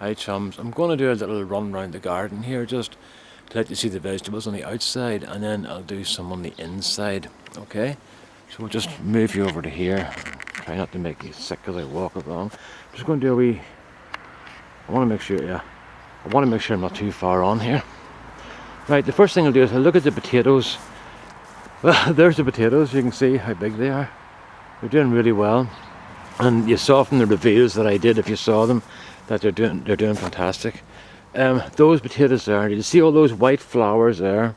Hi chums, I'm going to do a little run around the garden here just to let you see the vegetables on the outside, and then I'll do some on the inside, okay? So we'll just move you over to here. Try not to make you sick as I walk along. I'm just going to do a wee... I want to make sure, I'm not too far on here. Right, the first thing I'll do is I'll look at the potatoes. Well, there's the potatoes, you can see how big they are. They're doing really well. And you saw from the reveals that I did, if you saw them, that they're doing fantastic. Those potatoes there, you see all those white flowers there,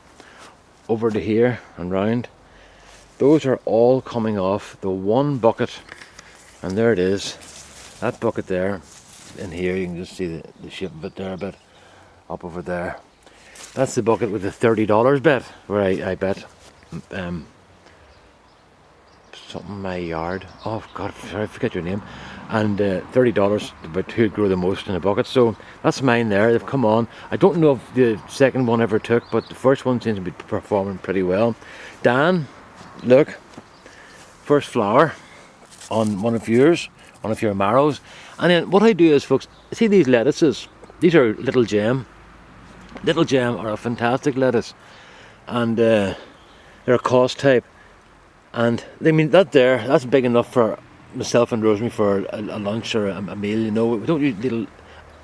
over to here and round. Those are all coming off the one bucket, and there it is. That bucket there, in here, you can just see the shape of it there a bit, up over there. That's the bucket with the $30 bet, where I bet something my yard. Oh God, sorry, I forget your name. And $30 about who'd grow the most in a bucket. So that's mine there. They've come on. I don't know if the second one ever took, but the first one seems to be performing pretty well. Dan, look, first flower on one of yours, one of your marrows. And then what I do is, folks, see these lettuces? These are Little Gem. Little Gem are a fantastic lettuce, and they're a cost type. And I mean that's big enough for myself and Rosemary for a lunch or a meal. You know, we don't need you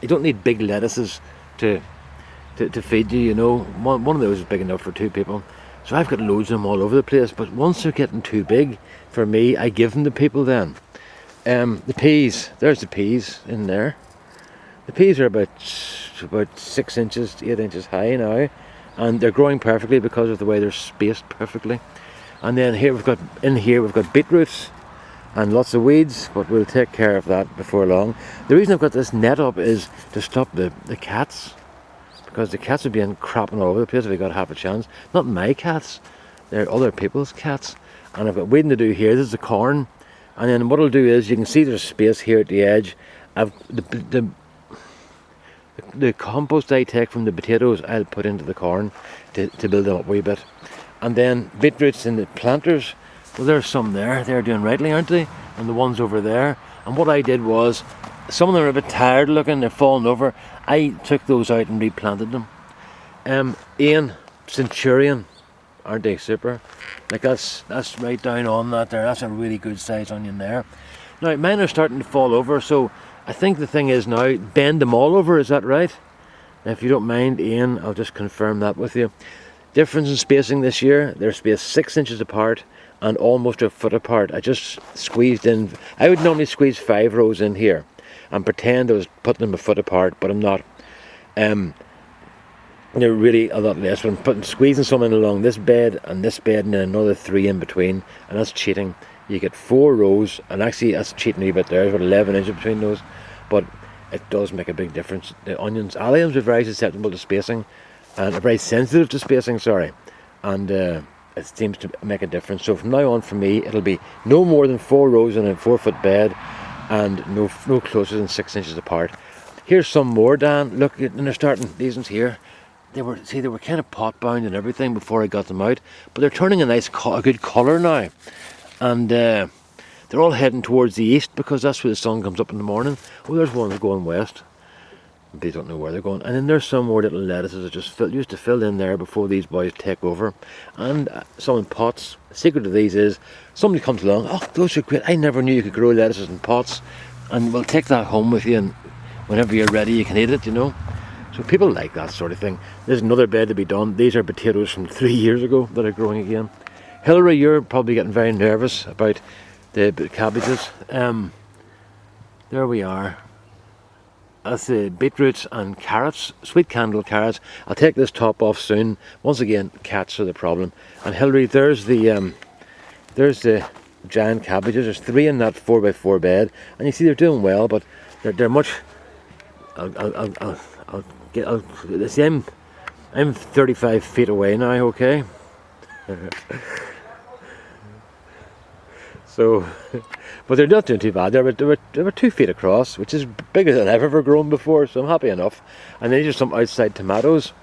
don't need big lettuces to feed you. You know, one of those is big enough for two people. So I've got loads of them all over the place. But once they're getting too big for me, I give them to people. Then the peas. There's the peas in there. The peas are about 6 inches to 8 inches high now, and they're growing perfectly because of the way they're spaced perfectly. And then here we've got beetroots and lots of weeds, but we'll take care of that before long. The reason I've got this net up is to stop the cats, because the cats would be crapping all over the place if they got half a chance. Not my cats, they're other people's cats. And I've got weeding to do here. This is the corn, and then what I'll do is, you can see there's space here at the edge. I've the compost I take from the potatoes I'll put into the corn to build them up a wee bit. And then beetroots in the planters, well, there's some there. They're doing rightly, aren't they? And the ones over there. And what I did was, some of them are a bit tired looking, they're falling over. I took those out and replanted them. Ian, Centurion, aren't they super? Like that's right down on that there. That's a really good size onion there. Now mine are starting to fall over, so I think the thing is now, bend them all over, is that right? Now, if you don't mind, Ian, I'll just confirm that with you. Difference in spacing this year, they're spaced 6 inches apart and almost a foot apart. I just squeezed in, I would normally squeeze 5 rows in here and pretend I was putting them a foot apart, but I'm not. They're really a lot less, but I'm squeezing some in along this bed and then another 3 in between, and that's cheating. You get 4 rows, and actually that's cheating a wee bit there, there's about 11 inches between those, but it does make a big difference. The onions, alliums are very susceptible to spacing, and are very sensitive to spacing, and it seems to make a difference. So from now on, for me, it'll be no more than 4 rows in a 4-foot bed, and no closer than 6 inches apart. Here's some more, Dan. Look, and they're starting, these ones here. They were kind of pot bound and everything before I got them out, but they're turning a good colour now, and they're all heading towards the east because that's where the sun comes up in the morning. Oh, there's one going west. They don't know where they're going. And then there's some more little lettuces that just used to fill in there before these boys take over. And some in pots. The secret of these is, somebody comes along, oh, those are great, I never knew you could grow lettuces in pots. And we'll take that home with you, and whenever you're ready you can eat it, you know. So people like that sort of thing. There's another bed to be done. These are potatoes from 3 years ago that are growing again. Hillary, you're probably getting very nervous about the cabbages. There we are. That's the beetroots and carrots, sweet candle carrots. I'll take this top off soon. Once again, cats are the problem. And Hillary, there's the giant cabbages. There's 3 in that 4x4 bed, and you see they're doing well, but they're much. I'm 35 feet away now. Okay. So, but they're not doing too bad. They're about 2 feet across, which is bigger than I've ever grown before, so I'm happy enough. And then these are some outside tomatoes.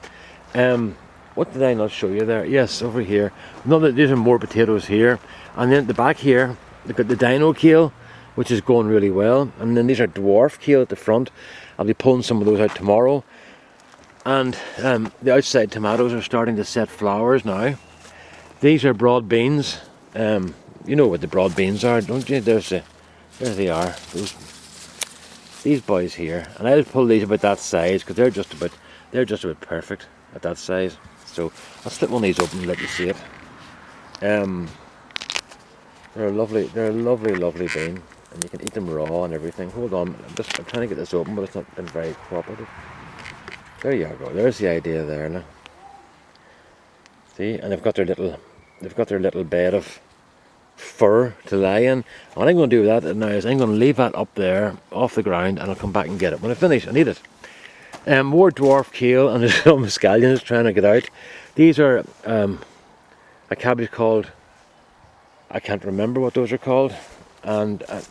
What did I not show you there? Yes, over here. These are more potatoes here. And then at the back here, look at the dino kale, which is going really well. And then these are dwarf kale at the front. I'll be pulling some of those out tomorrow. And the outside tomatoes are starting to set flowers now. These are broad beans. You know what the broad beans are, don't you? There they are. These boys here, and I'll pull these about that size because they're just about perfect at that size. So I'll slip one of these open and let you see it. They're a lovely bean, and you can eat them raw and everything. Hold on, I'm trying to get this open, but it's not been very cooperative. There you go. There's the idea there now. See, and they've got their little bed of fur to lie in. What I'm going to do with that now is I'm going to leave that up there off the ground, and I'll come back and get it when I finish. I need it. More dwarf kale, and there's some scallions trying to get out. These are a cabbage called, I can't remember what those are called, and I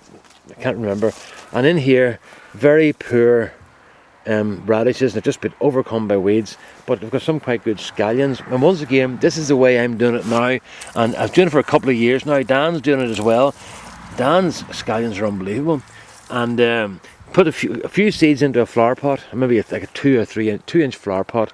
can't remember. And in here, very poor radishes, they've just been overcome by weeds, but they've got some quite good scallions. And once again, this is the way I'm doing it now, and I've doing it for a couple of years now. Dan's doing it as well. Dan's scallions are unbelievable. And put a few seeds into a flower pot, maybe like a 2 or 3 2-inch flower pot,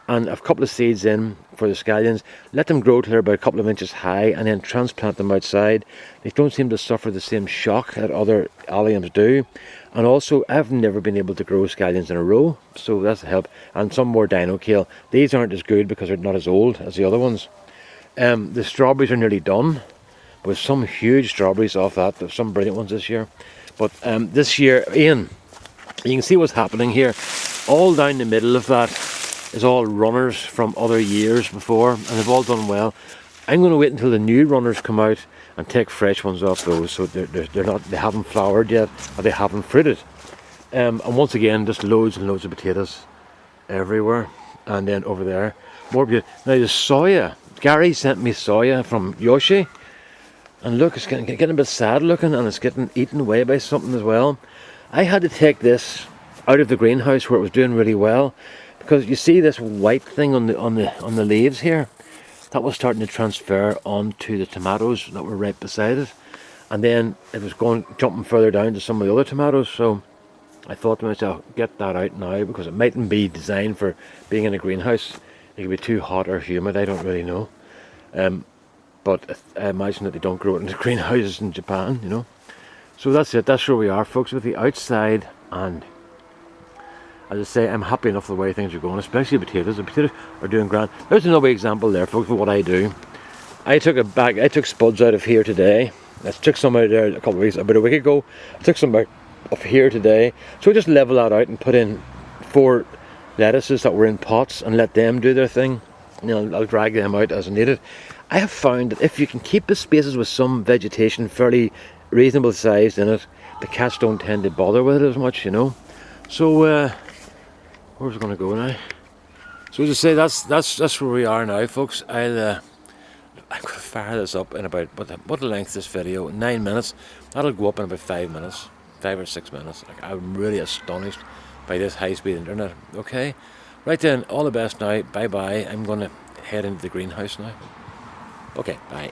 and a couple of seeds in for the scallions. Let them grow till they're about a couple of inches high, and then transplant them outside. They don't seem to suffer the same shock that other alliums do. And also, I've never been able to grow scallions in a row, so that's a help. And some more dino kale. These aren't as good because they're not as old as the other ones. The strawberries are nearly done, with some huge strawberries off that. There's some brilliant ones this year. But this year, Ian, you can see what's happening here. All down the middle of that is all runners from other years before, and they've all done well. I'm going to wait until the new runners come out and take fresh ones off those, so they haven't flowered yet, or they haven't fruited. And once again, just loads and loads of potatoes everywhere. And then over there, more beautiful. Now the soya, Gary sent me soya from Yoshi, and look, it's getting a bit sad looking, and it's getting eaten away by something as well. I had to take this out of the greenhouse where it was doing really well, because you see this white thing on the leaves here. That was starting to transfer onto the tomatoes that were right beside it, and then it was jumping further down to some of the other tomatoes. So I thought to myself, get that out now, because it mightn't be designed for being in a greenhouse. It could be too hot or humid, I don't really know. But I imagine that they don't grow it in the greenhouses in Japan, you know. So that's it. That's where we are, folks, with the outside. And as I say, I'm happy enough with the way things are going, especially potatoes. The potatoes are doing grand. There's another example there, folks, of what I do. I took spuds out of here today. I took some out there about a week ago. I took some out of here today. So I just level that out and put in 4 lettuces that were in pots and let them do their thing. You know, I'll drag them out as needed. I have found that if you can keep the spaces with some vegetation fairly reasonable sized in it, the cats don't tend to bother with it as much, you know. So where's it going to go now? So as I say, that's where we are now, folks. I'm going to fire this up in about, what the length of this video? 9 minutes. That'll go up in about 5 minutes, 5 or 6 minutes. Like, I'm really astonished by this high-speed internet. Okay, right then, all the best now. Bye bye. I'm going to head into the greenhouse now. Okay, bye.